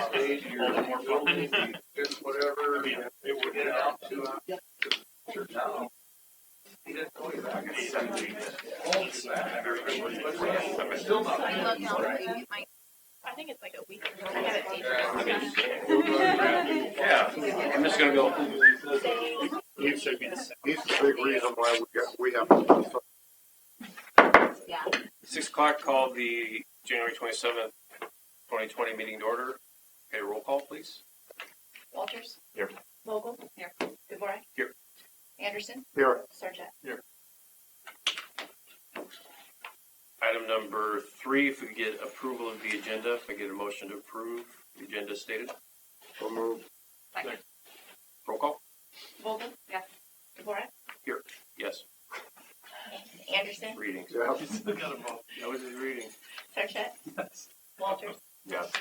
stage, you're more building, just whatever. I mean, It would get out to church now. He didn't go back. Still not. I think it's like a week. I have it yeah, I'm just gonna go. He's a big reason why we have. Yeah. 6 o'clock, call the January 27th, 2020 meeting to order. Okay, roll call, please. Walters? Here. Vogel? Here. Dvorak? Here. Anderson? Here. Sarchet? Here. Item number 3, if we could get approval of the agenda, if I get a motion to approve the agenda stated. So moved. Second. Roll call. Vogel? Yes. Dvorak? Here. Yes. Anderson? Reading. Yeah. That was his reading. Sarchet? Yes. Walters? Yes.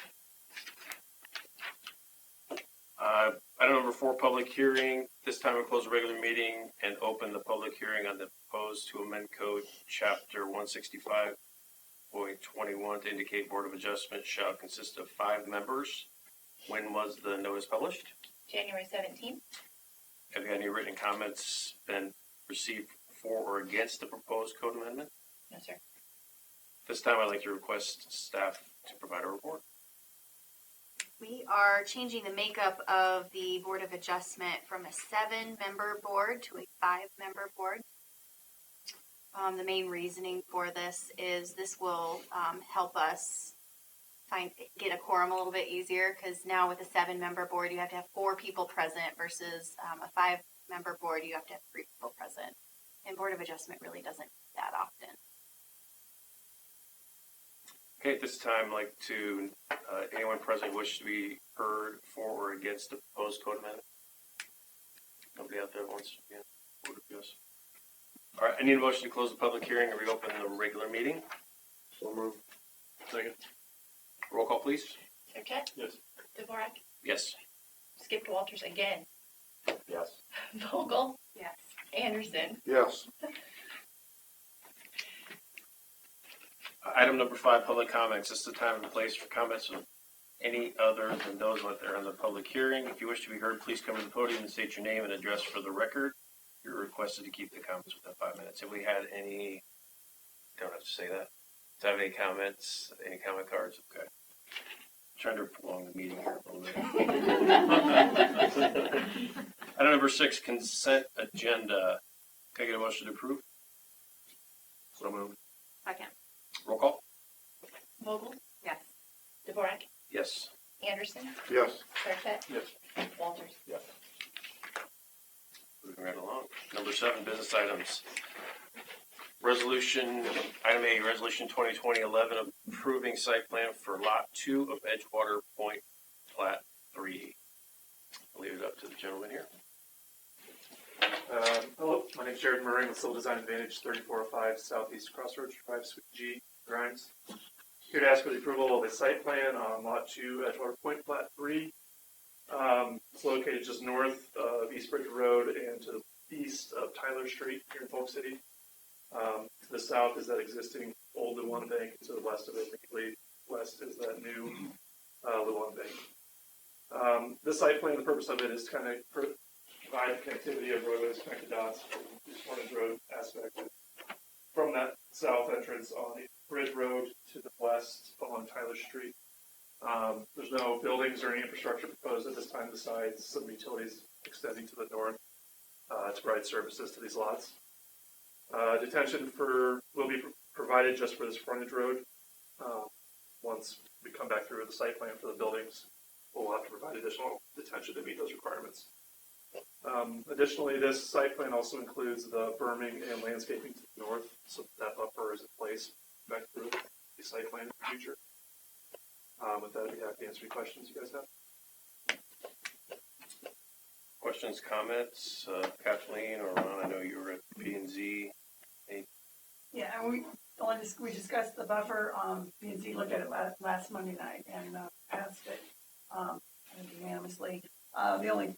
Item number 4, public hearing. This time we'll close the regular meeting and open the public hearing on the proposed to amend code chapter 165.21 to indicate Board of Adjustment shall consist of 5 members. When was the notice published? January 17th. Have you had any written comments been received for or against the proposed code amendment? No, sir. This time I'd like to request staff to provide a report. We are changing the makeup of the Board of Adjustment from a 7-member board to a 5-member board. The main reasoning for this is this will help us get a quorum a little bit easier, because now with a 7-member board you have to have 4 people present versus a 5-member board you have to have 3 people present. And Board of Adjustment really doesn't do that often. Okay, at this time, I'd like to, anyone present wish to be heard for or against the proposed code amendment? Nobody out there wants to vote yes. All right, I need a motion to close the public hearing and reopen the regular meeting. So moved. Second. Roll call, please. Sarchet? Yes. Dvorak? Yes. Skipped Walters again. Yes. Vogel? Yes. Anderson? Yes. Item number 5, public comments. This is the time and place for comments of any other than those that are in the public hearing. If you wish to be heard, please come to the podium and state your name and address for the record. You're requested to keep the comments within 5 minutes. Have we had any, don't have to say that. Do I have any comments, any comment cards? Okay. I'm trying to prolong the meeting here a little bit. Item number 6, consent agenda. Can I get a motion to approve? So moved. Second. Roll call. Vogel? Yes. Dvorak? Yes. Anderson? Yes. Sarchet? Yes. Walters? Yes. Moving right along. Number 7, business items. Resolution, item A, resolution 2020-11 approving site plan for lot 2 of Edgewater Point Plat 3. I'll leave it up to the gentleman here. Hello, my name is Jared Murray with Civil Design Advantage, 3405 Southeast Crossroads Drive, Suite G, Grimes. Here to ask for the approval of a site plan on Lot 2, Edgewater Point, Plat 3. It's located just north of East Bridge Road and to the east of Tyler Street here in Polk City. To the south is that existing old Luwan Bank, and to the west of it, immediately west, is that new Luwan Bank. This site plan, the purpose of it is to kind of provide connectivity of roadways, connected dots, frontage road aspect. From that south entrance on the Bridge Road to the west along Tyler Street. There's no buildings or any infrastructure proposed at this time besides some utilities extending to the north to provide services to these lots. Detention will be provided just for this frontage road. Once we come back through with the site plan for the buildings, we'll have to provide additional detention to meet those requirements. Additionally, this site plan also includes the berming and landscaping to the north, so that buffer is in place back through the site plan in the future. With that, I'd be happy to answer any questions you guys have. Questions, comments? Kathleen or Ron, I know you were at P&Z. Yeah, and we discussed the buffer. P&Z looked at it last Monday night and passed it unanimously. The only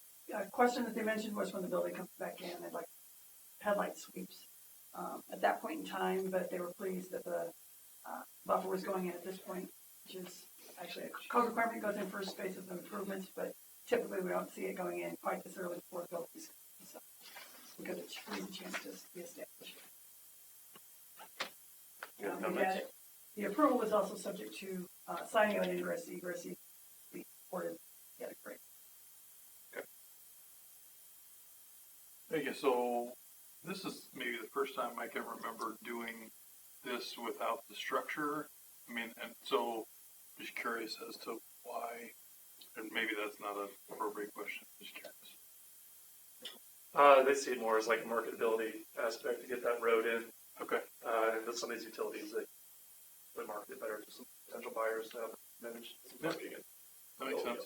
question that they mentioned was when the building comes back in, they'd like headlight sweeps at that point in time, but they were pleased that the buffer was going in at this point, which is actually, a code requirement goes in first phases of improvements, but typically we don't see it going in quite this early before buildings. So, because it's a chance to be established. Any We comments? had it. The approval is also subject to signing of an egress be ordered. Yeah, great. Okay, so this is maybe the first time I can remember doing this without the structure. I mean, and so just curious as to why, and maybe that's not an appropriate question, just curious. They see it more as like a marketability aspect to get that road in. Okay. And with some of these utilities, they would market it better to some potential buyers to have managed some parking. That makes sense.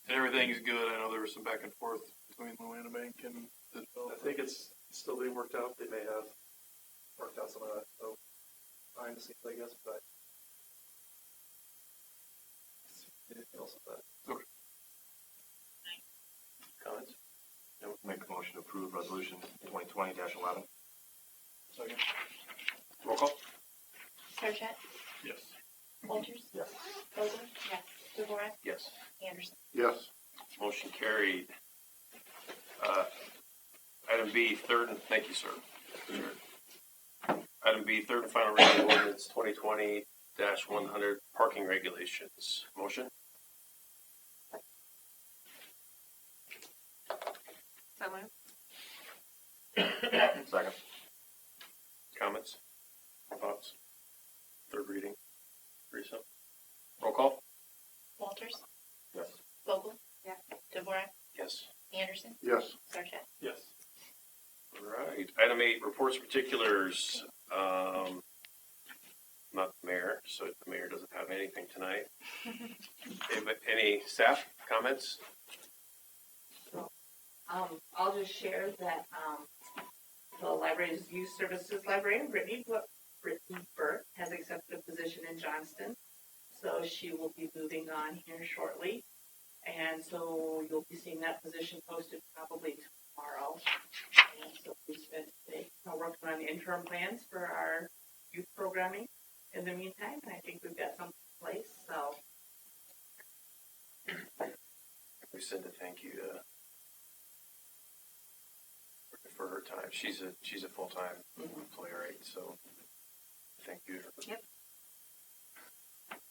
And everything is good. I know there was some back and forth between Luana Bank and the I think it's still being worked out. They may have worked out some of that, so behind the scenes, I guess, but anything else with that? Comments? Make a motion to approve resolution 2020-11. second. Roll call? Sarchet, Yes. Walters, Yes. Vogel, yes, Dvorak, Yes. Anderson. Yes. Motion carried. Item B, thank you, sir. Item B, third and final reading of ordinance 2020-100 parking regulations. Motion? So moved. Second. Comments? Thoughts? Third reading. Teresa? Roll call? Walters, Yes. Vogel, Yes. Dvorak, Yes. Anderson, Yes. Sarchet. Yes. All right. Item 8, reports particulars. Not the mayor, so the mayor doesn't have anything tonight. Okay, but any staff comments? I'll just share that the library's youth services librarian, Brittany Burke, has accepted a position in Johnston. So she will be moving on here shortly. And so you'll be seeing that position posted probably tomorrow. And so we spent today working on interim plans for our youth programming in the meantime. And I think we've got something in place. So We send a thank you to for her time. She's a full-time playwright, so thank you. Yep.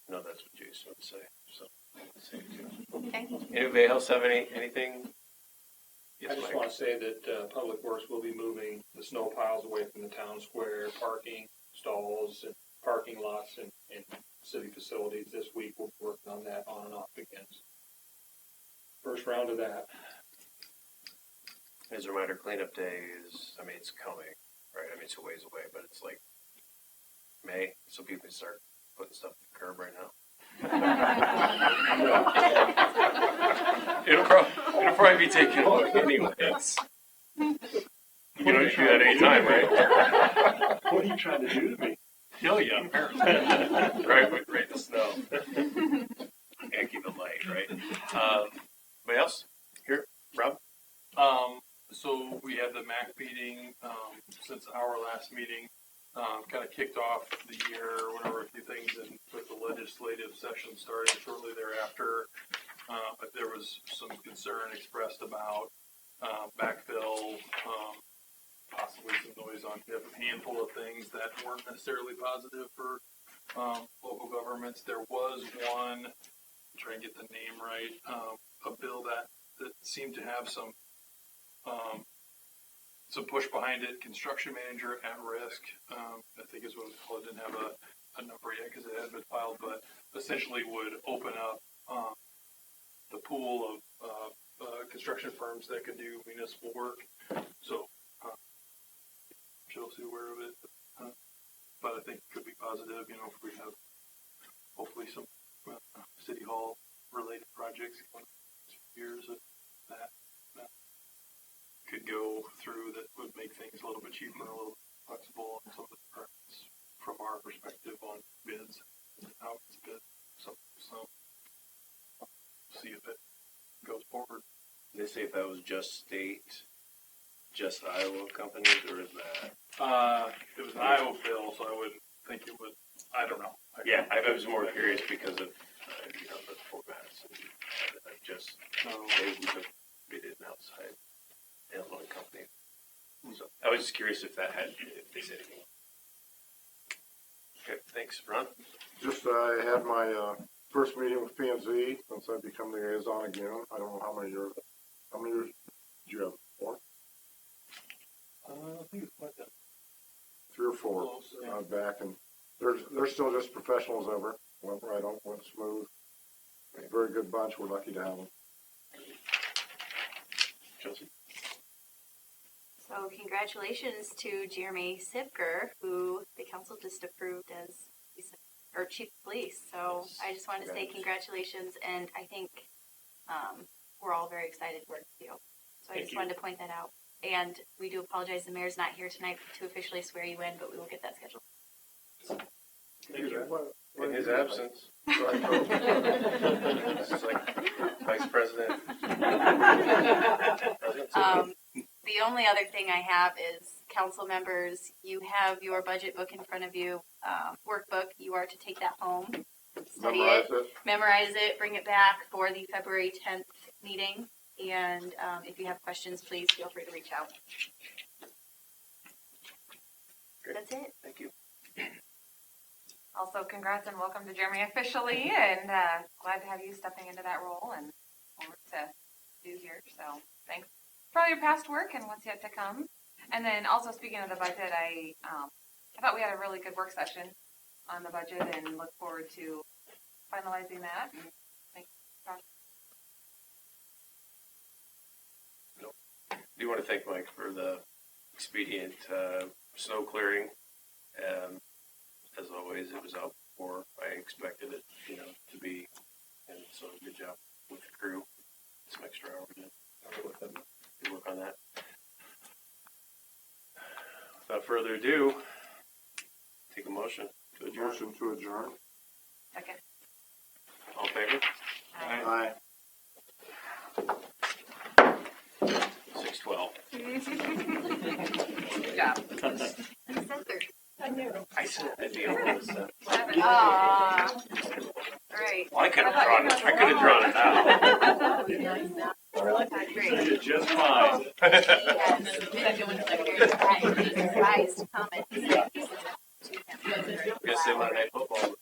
No, that's what Jason would say. So say it too. Okay. Anybody else have anything? Yes, I just Mike. want to say that Public Works will be moving the snow piles away from the town square, parking stalls and parking lots and city facilities this week. We'll be working on that on and off weekends. First round of that. As a reminder, cleanup day is, it's coming, right? It's a ways away, but it's like May, so people can start putting stuff on the curb right now. It'll probably be taken away anyways. You can only do that anytime, right? What are you trying to do to me? Kill you, apparently. right, the snow. And keep it light, right? Anybody else? Here, Rob? So we had the MAC meeting since our last meeting, kind of kicked off the year, whatever, a few things, and with the legislative session starting shortly thereafter. But there was some concern expressed about backfill, possibly some noise on a handful of things that weren't necessarily positive for local governments. There was one, try and get the name right, a bill that seemed to have some push behind it. Construction manager at risk, I think is what it was called. It didn't have a number yet because it hadn't been filed, but essentially would open up the pool of construction firms that could do municipal work. So Chelsea's aware of it, but I think it could be positive. If we have hopefully some city hall related projects going years of that could go through that would make things a little bit cheaper and a little flexible on some of the departments from our perspective on bids, how it's bid. So see if it goes forward. Did they say if that was just Iowa companies, or is that? It was an Iowa bill, so I wouldn't think it would. I don't know. Yeah, I was more curious because of formats. And I just, No. they did an outside Illinois company. So I was just curious if they said anything. Okay, thanks, Ron. Just, I had my, first meeting with P&Z since I've become the liaison again. I don't know how many years did you have? 4? I think it's quite that 3 or 4. close. Yeah. Back, and they're still just professionals ever. Went right on, went smooth. Very good bunch. We're lucky to have them. Chelsea. So congratulations to Jeremy Sibker, who the council just approved as chief of police. So I just wanted to say congratulations, and I think we're all very excited to work with you. So I just wanted to point that out. And we do apologize, the mayor's not here tonight to officially swear you in, but we will get that scheduled. Thank you. In his absence. This is like vice president. The only other thing I have is, council members, you have your budget book in front of you, workbook. You are to take that home, study memorize it, bring it back for the February 10th meeting. And if you have questions, please feel free to reach out. Great. That's it. Thank you. Also, congrats and welcome to Jeremy officially, and glad to have you stepping into that role and forward to do here. So thanks for all your past work and what's yet to come. And then also, speaking of the budget, I thought we had a really good work session on the budget and look forward to finalizing that. Thanks, Josh. I do want to thank Mike for the expedient snow clearing. As always, it was out before I expected it, to be, and so good job with the crew. Some extra hours in. Good work on that. Without further ado, take a motion to adjourn. Motion to adjourn. Second. All in favor? Aye. 6:12. Good job. You said 30. I said I'd be almost. Right. Well, I could have drawn it. I could have drawn it now. Great. Just fine. Advised comment. Guess they Monday Night Football.